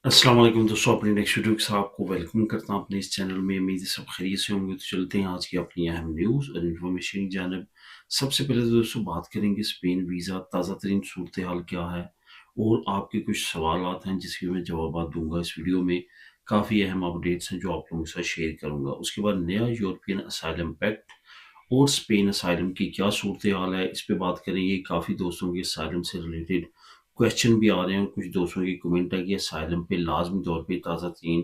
अस्सलाम वालेकुम दोस्तों, अपनी नेक्स्ट वीडियो के साथ आपको वेलकम करता हूँ अपने इस चैनल में। उम्मीद है सब खैरियत से होंगे। तो चलते हैं आज की अपनी अहम न्यूज़ और इन्फॉर्मेशन की जानिब। सबसे पहले तो दोस्तों बात करेंगे स्पेन वीज़ा ताज़ा तरीन सूरत हाल क्या है, और आपके कुछ सवालात हैं जिसके मैं जवाब दूंगा इस वीडियो में। काफ़ी अहम अपडेट्स हैं जो आप लोगों के साथ शेयर करूंगा। उसके बाद नया यूरोपियन असाइलम पैक्ट और स्पेन असाइलम की क्या सूरत हाल है, इस पे बात करेंगे। काफ़ी दोस्तों के असाइलम से रिलेटेड क्वेश्चन भी आ रहे हैं और कुछ दोस्तों की कमेंट है कि असाइलम पे लाजमी तौर पे ताज़ा तीन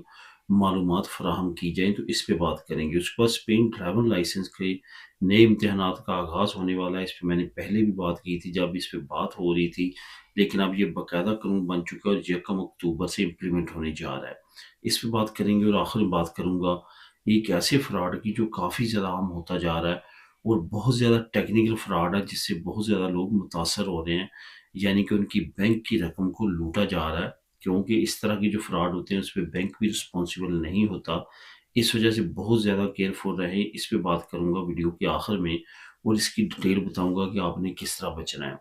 मालूमात फराहम की जाएँ, तो इस पे बात करेंगे। उसके बाद स्पेन ड्राइवर लाइसेंस के नए इम्तहानात का आगाज़ होने वाला है। इस पे मैंने पहले भी बात की थी जब इस पे बात हो रही थी, लेकिन अब ये बाकायदा कानून बन चुका है और 1 अक्टूबर से इम्प्लीमेंट होने जा रहा है। इस पे बात करेंगे और आखिर में बात करूंगा एक ऐसे फ्रॉड की जो काफ़ी ज़्यादा आम होता जा रहा है और बहुत ज़्यादा टेक्निकल फ्रॉड है, जिससे बहुत ज़्यादा लोग मुतासर हो रहे हैं। यानी कि उनकी बैंक की रकम को लूटा जा रहा है, क्योंकि इस तरह के जो फ्रॉड होते हैं उस पे बैंक भी रिस्पॉन्सिबल नहीं होता। इस वजह से बहुत ज़्यादा केयरफुल रहें। इस पे बात करूंगा वीडियो के आखिर में और इसकी डिटेल बताऊंगा कि आपने किस तरह बचना है।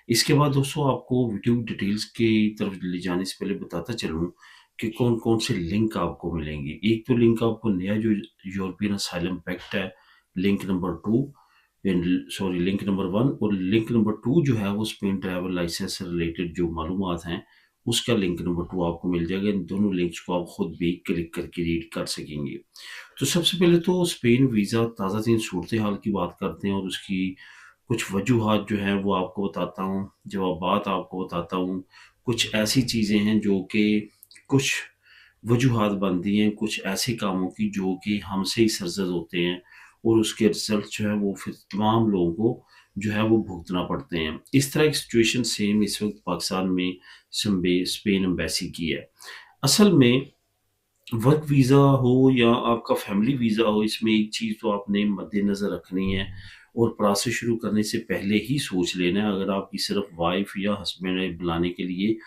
इसके बाद दोस्तों आपको वीडियो डिटेल्स की तरफ ले जाने से पहले बताता चलूँ कि कौन कौन से लिंक आपको मिलेंगे। एक तो लिंक आपको नया जो यूरोपियन असाइलम पैक्ट है, लिंक नंबर 2, लिंक नंबर 1, और लिंक नंबर 2 जो है वो स्पेन ड्राइवर लाइसेंस से रिलेटेड जो मालूमात हैं उसका लिंक नंबर 2 आपको मिल जाएगा। इन दोनों लिंक्स को आप खुद भी क्लिक करके रीड कर सकेंगे। तो सबसे पहले तो स्पेन वीज़ा ताज़ा तीन सूरत हाल की बात करते हैं और उसकी कुछ वजूहात जो हैं वो आपको बताता हूँ, जवाबात आपको बताता हूँ। कुछ ऐसी चीज़ें हैं जो कि कुछ वजूहात बनती हैं कुछ ऐसे कामों की जो कि हमसे ही सरजद होते हैं, और उसके रिजल्ट जो है वो फिर तमाम लोगों को जो है वो भुगतना पड़ते हैं। इस तरह की सिचुएशन सेम इस वक्त पाकिस्तान में स्पेन एम्बेसी की है। असल में वर्क वीज़ा हो या आपका फैमिली वीज़ा हो, इसमें एक चीज़ तो आपने मद्देनज़र रखनी है और प्रोसेस शुरू करने से पहले ही सोच लेना है। अगर आपकी सिर्फ वाइफ या हस्बैंड बुलाने के लिए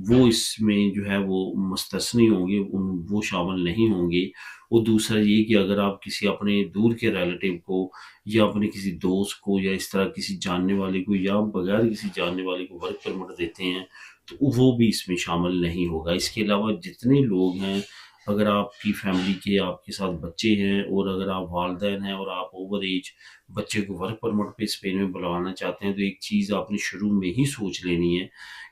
वो इसमें जो है वो मुस्तस्नी होंगे, वो शामिल नहीं होंगे। और दूसरा ये कि अगर आप किसी अपने दूर के रिलेटिव को या अपने किसी दोस्त को या इस तरह किसी जानने वाले को या बगैर किसी जानने वाले को वर्क परमिट देते हैं, तो वो भी इसमें शामिल नहीं होगा। इसके अलावा जितने लोग हैं, अगर आपकी फैमिली के आपके साथ बच्चे हैं और अगर आप वालिदैन हैं और आप ओवर एज बच्चे को वर्क परमिट पे स्पेन में बुलवाना चाहते हैं, तो एक चीज़ आपने शुरू में ही सोच लेनी है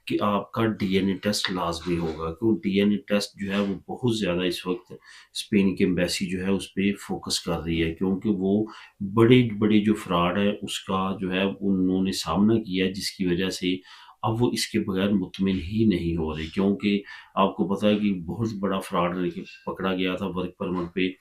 कि आपका डीएनए टेस्ट लाजमी होगा। क्यों डीएनए टेस्ट जो है वो बहुत ज़्यादा इस वक्त स्पेन की एम्बेसी जो है उस पर फोकस कर रही है, क्योंकि वो बड़े बड़े जो फ्रॉड है उसका जो है उन्होंने सामना किया है, जिसकी वजह से अब वो इसके बगैर मुतमिन ही नहीं हो रहे। क्योंकि आपको पता है कि बहुत बड़ा फ्रॉड लेके पकड़ा गया था वर्क परमिट पे,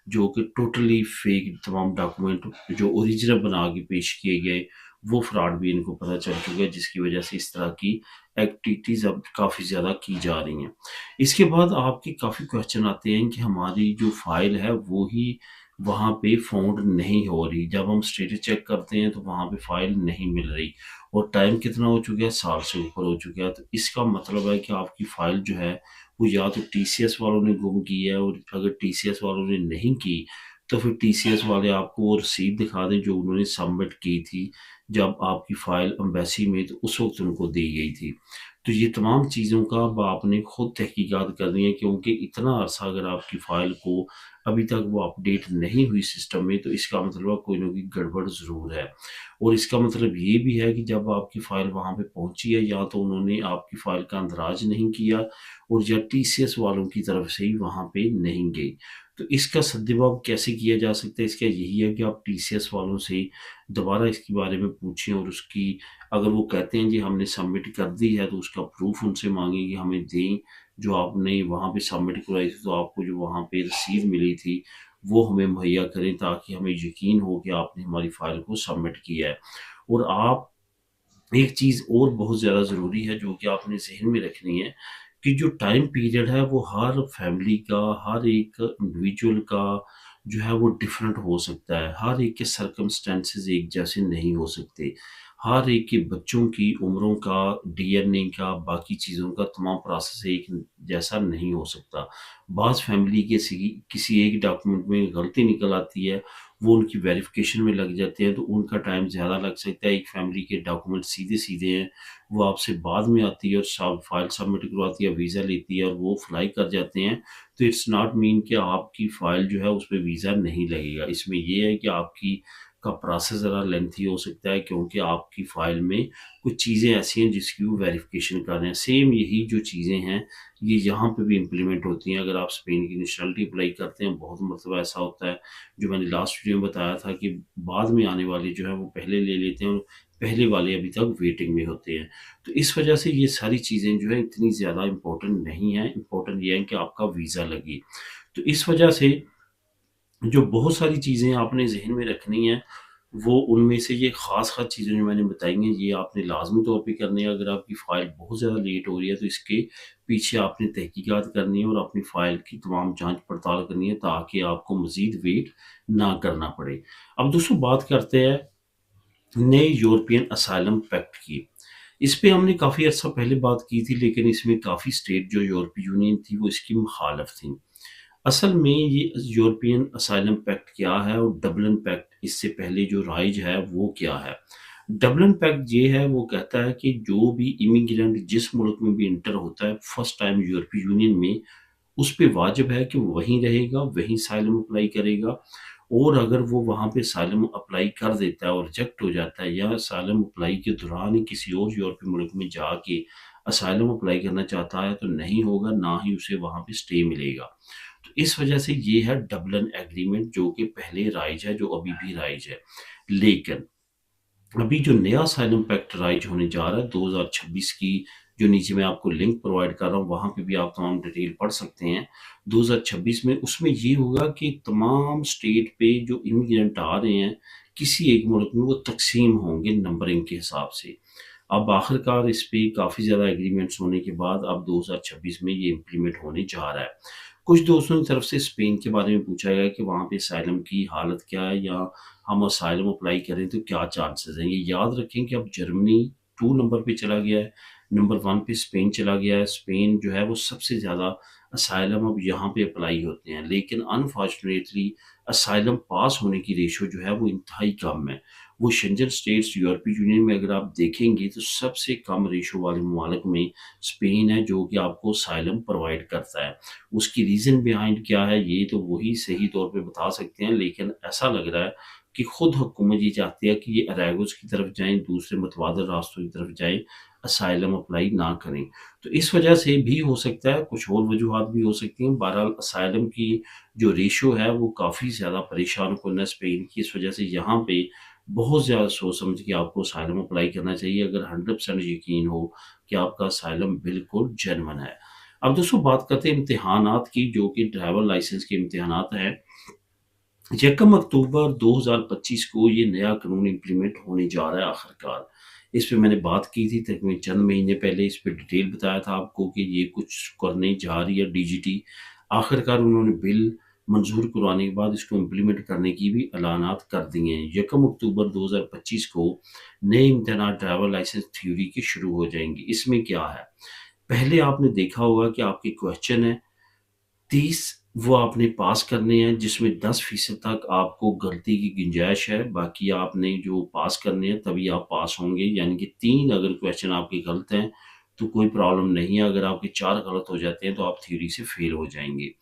जो कि टोटली फेक तमाम डॉक्यूमेंट जो ओरिजिनल बना के पेश किए गए, वो फ्रॉड भी इनको पता चल चुका है, जिसकी वजह से इस तरह की एक्टिविटीज़ अब काफ़ी ज़्यादा की जा रही हैं। इसके बाद आपके काफ़ी क्वेश्चन आते हैं कि हमारी जो फाइल है वो ही वहाँ पे फाउंड नहीं हो रही। जब हम स्टेटस चेक करते हैं तो वहाँ पे फाइल नहीं मिल रही, और टाइम कितना हो चुका है, साल से ऊपर हो चुका है। तो इसका मतलब है कि आपकी फाइल जो है वो या तो टीसीएस वालों ने गुम की है, और अगर टीसीएस वालों ने नहीं की तो फिर टीसीएस वाले आपको वो रसीद दिखा दें जो उन्होंने सबमिट की थी जब आपकी फाइल एम्बेसी में, तो उस वक्त उनको दी गई थी। तो ये तमाम चीज़ों का अब आपने खुद तहकीकात करनी है, क्योंकि इतना अरसा अगर आपकी फाइल को अभी तक वो अपडेट नहीं हुई सिस्टम में, तो इसका मतलब कोई ना कोई गड़बड़ ज़रूर है। और इसका मतलब ये भी है कि जब आपकी फ़ाइल वहाँ पे पहुँची है, या तो उन्होंने आपकी फ़ाइल का अंदराज नहीं किया और या टीसीएस वालों की तरफ से ही वहाँ पे नहीं गई। तो इसका सद्देबाब कैसे किया जा सकता है? इसका यही है कि आप टीसीएस वालों से दोबारा इसके बारे में पूछें, और उसकी अगर वो कहते हैं जी हमने सबमिट कर दी है, तो उसका प्रूफ उनसे मांगें कि हमें दें जो आपने वहाँ पे सबमिट करवाई थी, तो आपको जो वहाँ पे रसीद मिली थी वो हमें मुहैया करें, ताकि हमें यकीन हो कि आपने हमारी फाइल को सबमिट किया है। और आप एक चीज़ और बहुत ज़्यादा ज़रूरी है जो कि आपने ज़हन में रखनी है, कि जो टाइम पीरियड है वो हर फैमिली का, हर एक इंडिविजुअल का जो है वो डिफरेंट हो सकता है। हर एक के सर्कमस्टेंसेस एक जैसे नहीं हो सकते। हर एक के बच्चों की उम्रों का, डीएनए का, बाकी चीज़ों का तमाम प्रोसेस एक जैसा नहीं हो सकता। बाज़ फैमिली के किसी एक डॉक्यूमेंट में गलती निकल आती है वो उनकी वेरिफिकेशन में लग जाते हैं, तो उनका टाइम ज़्यादा लग सकता है। एक फैमिली के डॉक्यूमेंट सीधे-सीधे हैं, वो आपसे बाद में आती है और सब फाइल सबमिट करवाती है, वीज़ा लेती है और वो अप्लाई कर जाते हैं। तो इट्स नॉट मीन कि आपकी फ़ाइल जो है उसपे वीज़ा नहीं लगेगा। इसमें ये है कि आपकी का प्रोसेस ज़रा लेंथी हो सकता है, क्योंकि आपकी फ़ाइल में कुछ चीज़ें ऐसी हैं जिसकी वो वेरिफिकेशन कर रहे हैं। सेम यही जो चीज़ें हैं ये यहाँ पे भी इम्प्लीमेंट होती हैं। अगर आप स्पेन की नेशनलिटी अप्लाई करते हैं, बहुत मरतबा ऐसा होता है, जो मैंने लास्ट वीडियो में बताया था कि बाद में आने वाले जो है वो पहले ले लेते हैं और पहले वाले अभी तक वेटिंग में होते हैं। तो इस वजह से ये सारी चीज़ें जो है इतनी ज़्यादा इम्पोर्टेंट नहीं है। इम्पोर्टेंट ये है कि आपका वीज़ा लगे। तो इस वजह से जो बहुत सारी चीज़ें आपने ज़हन में रखनी है, वो उनमें से ये ख़ास-ख़ास चीज़ें जो मैंने बताई हैं, ये आपने लाज़मी तौर पे करनी है। अगर आपकी फ़ाइल बहुत ज़्यादा लेट हो रही है, तो इसके पीछे आपने तहकीकात करनी है और अपनी फ़ाइल की तमाम जाँच-पड़ताल करनी है, ताकि आपको मज़ीद वेट ना करना पड़े। अब दोस्तों बात करते हैं नए यूरोपियन असाइलम पैक्ट की। इस पे हमने काफ़ी अर्सा पहले बात की थी, लेकिन इसमें काफ़ी स्टेट जो यूरोपीय यूनियन थी, वो इसकी मुखालफ थी। असल में ये यूरोपियन असाइलम पैक्ट क्या है और डबलिन पैक्ट इससे पहले जो राइज है वो क्या है। डबलिन पैक्ट ये है, वो कहता है कि जो भी इमिग्रेंट जिस मुल्क में भी इंटर होता है फर्स्ट टाइम यूरोपीय यूनियन में, उस पे वाजिब है कि वो वहीं रहेगा, वहीं असाइलम अप्लाई करेगा। और अगर वो वहाँ पे असाइलम अप्लाई कर देता है और रिजेक्ट हो जाता है, या असाइलम अप्लाई के दौरान ही किसी और यूरोपीय मुल्क में जाके असाइलम अप्लाई करना चाहता है, तो नहीं होगा, ना ही उसे वहाँ पे स्टे मिलेगा। तो इस वजह से ये है डबलिन एग्रीमेंट, जो कि पहले राइज है, जो अभी भी राइज है। लेकिन अभी जो नया असाइलम पैक्ट राइज होने जा रहा है 2026 की, जो नीचे मैं आपको लिंक प्रोवाइड कर रहा हूँ, वहाँ पे भी आप तमाम डिटेल पढ़ सकते हैं। 2026 में उसमें ये होगा कि तमाम स्टेट पे जो इमिग्रेंट आ रहे हैं किसी एक मुल्क में, वो तकसीम होंगे नंबरिंग के हिसाब से। अब आखिरकार इस पे काफ़ी ज़्यादा एग्रीमेंट्स होने के बाद अब 2026 में ये इम्प्लीमेंट होने जा रहा है। कुछ दोस्तों की तरफ से स्पेन के बारे में पूछा गया कि वहाँ पे असाइलम की हालत क्या है, या हम असाइलम अप्लाई करें तो क्या चांसेस हैं। ये याद रखें कि अब जर्मनी 2 नंबर पे चला गया है, नंबर 1 पे स्पेन चला गया है। स्पेन जो है वो सबसे ज़्यादा असाइलम अब यहाँ पे अप्लाई होते हैं, लेकिन अनफॉर्चुनेटली असाइलम पास होने की रेशो जो है वो इंतहाई कम है। वो शेंजन स्टेट्स यूरोपीय यूनियन में अगर आप देखेंगे तो सबसे कम रेशो वाले ममालिक में स्पेन है, जो कि आपको असाइलम प्रोवाइड करता है। उसकी रीज़न बिहाइंड क्या है, ये तो वही सही तौर पे बता सकते हैं, लेकिन ऐसा लग रहा है कि खुद हुकूमत ये चाहती है कि ये अराइवल्स की तरफ जाएँ, दूसरे मुतबादल रास्तों की तरफ जाएँ, असाइलम अप्लाई ना करें। तो इस वजह से भी हो सकता है, कुछ और वजूहात भी हो सकती हैं। बहरहाल असाइलम की जो रेशो है वो काफ़ी ज़्यादा परेशान कुन है स्पेन की। इस वजह से यहाँ पे बहुत ज़्यादा सोच समझ के आपको असाइलम अप्लाई करना चाहिए, अगर 100% यकीन हो कि आपका असाइलम बिल्कुल जेन्युइन है। अब दोस्तों बात करते हैं इम्तिहानात की, जो कि ड्राइवर लाइसेंस के इम्तिहानात हैं। 1 अक्टूबर 2025 को ये नया कानून इम्प्लीमेंट होने जा रहा है आखिरकार। इस पे मैंने बात की थी तकरीबन चंद महीने पहले, इस पे डिटेल बताया था आपको कि ये कुछ करने जा रही है डीजीटी। आखिरकार उन्होंने बिल मंजूर करवाने के बाद इसको इम्प्लीमेंट करने की भी ऐलानात कर दिए हैं। 1 अक्टूबर 2025 को नए इम्तिहानात ड्राइवर लाइसेंस थ्योरी के शुरू हो जाएंगे। इसमें क्या है, पहले आपने देखा होगा कि आपके क्वेश्चन है 30, वो आपने पास करने हैं, जिसमें 10% तक आपको गलती की गुंजाइश है। बाकी आपने जो पास करने हैं तभी आप पास होंगे, यानी कि 3 अगर क्वेश्चन आपके गलत हैं तो कोई प्रॉब्लम नहीं है। अगर आपके 4 गलत हो जाते हैं तो आप थ्योरी से फेल हो जाएंगे।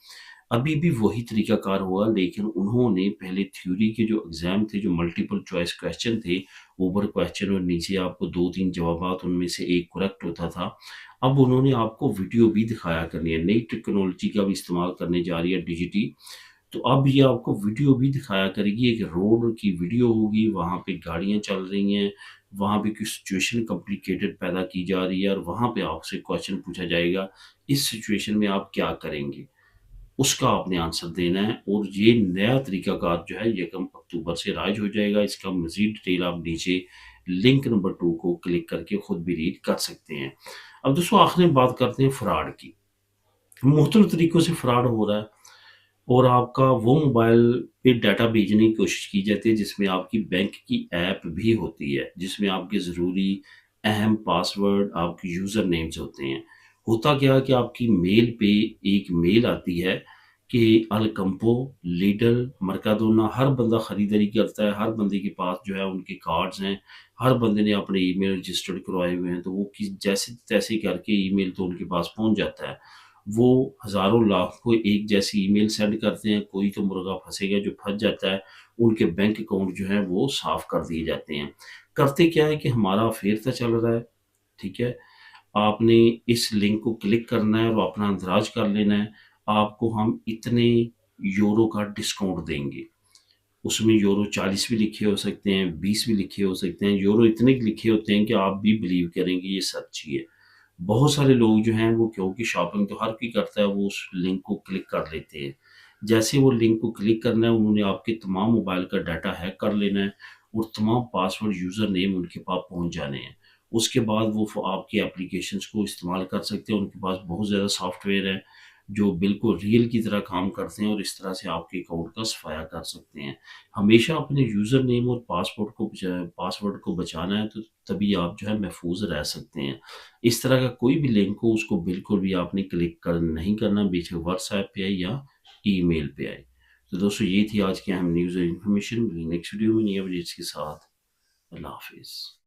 अभी भी वही तरीकाकार हुआ, लेकिन उन्होंने पहले थ्योरी के जो एग्ज़ाम थे, जो मल्टीपल चॉइस क्वेश्चन थे, ऊपर क्वेश्चन और नीचे आपको 2-3 जवाबात, उनमें से एक करेक्ट होता था। अब उन्होंने आपको वीडियो भी दिखाया करनी है। नई टेक्नोलॉजी का भी इस्तेमाल करने जा रही है डीजीटी। तो अब ये आपको वीडियो भी दिखाया करेगी, एक रोड की वीडियो होगी, वहाँ पे गाड़ियाँ चल रही हैं, वहाँ पे कुछ सिचुएशन कॉम्प्लिकेटेड पैदा की जा रही है और वहाँ पे आपसे क्वेश्चन पूछा जाएगा, इस सिचुएशन में आप क्या करेंगे? उसका आपने आंसर देना है। और ये नया तरीकाकार जो है 1 अक्टूबर से राइज हो जाएगा। इसका मज़ीद डिटेल आप नीचे लिंक नंबर 2 को क्लिक करके खुद भी रीड कर सकते हैं। अब दोस्तों आखिर में बात करते हैं फ्रॉड की। मुख्तलिफ तरीकों से फ्रॉड हो रहा है और आपका वो मोबाइल पे डाटा भेजने की कोशिश की जाती है, जिसमें आपकी बैंक की ऐप भी होती है, जिसमें आपके ज़रूरी अहम पासवर्ड, आपके यूज़र नेम्स होते हैं। होता क्या है कि आपकी मेल पे एक मेल आती है कि अलकंपो, लिडल, मर्काडोना हर बंदा खरीदारी करता है, हर बंदे के पास जो है उनके कार्ड्स हैं, हर बंदे ने अपने ईमेल रजिस्टर्ड करवाए हुए हैं, तो वो किस जैसे-तैसे करके ईमेल तो उनके पास पहुँच जाता है। वो हज़ारों लाखों एक जैसी ईमेल सेंड करते हैं, कोई तो मुर्गा फँसेगा जो फँस जाता है, उनके बैंक अकाउंट जो हैं वो साफ़ कर दिए जाते हैं। करते क्या है कि हमारा अफ़ेयर तो चल रहा है, ठीक है? आपने इस लिंक को क्लिक करना है और अपना अंदराज कर लेना है। आपको हम इतने यूरो का डिस्काउंट देंगे। उसमें यूरो 40 भी लिखे हो सकते हैं, 20 भी लिखे हो सकते हैं। यूरो इतने लिखे होते हैं कि आप भी बिलीव करेंगे ये सच ही है। बहुत सारे लोग जो हैं वो क्योंकि शॉपिंग तो हर कोई करता है, वो उस लिंक को क्लिक कर लेते हैं। जैसे वो लिंक को क्लिक करना है, उन्होंने आपके तमाम मोबाइल का डाटा हैक कर लेना है और तमाम पासवर्ड, यूज़र नेम उनके पास पहुँच जाने हैं। उसके बाद वो आपकी एप्लीकेशंस को इस्तेमाल कर सकते हैं। उनके पास बहुत ज़्यादा सॉफ्टवेयर है जो बिल्कुल रियल की तरह काम करते हैं और इस तरह से आपके अकाउंट का सफाया कर सकते हैं। हमेशा अपने यूज़र नेम और पासवर्ड को बचाना है, तो तभी आप जो है महफूज रह सकते हैं। इस तरह का कोई भी लिंक हो उसको बिल्कुल भी आपने क्लिक कर नहीं करना, बेशक व्हाट्सएप पे आए या ईमेल पे आए। तो दोस्तों ये थी आज की अहम न्यूज़ और इन्फॉर्मेशन। नेक्स्ट वीडियो में नई अपडेट्स के साथ। अल्लाह हाफिज़।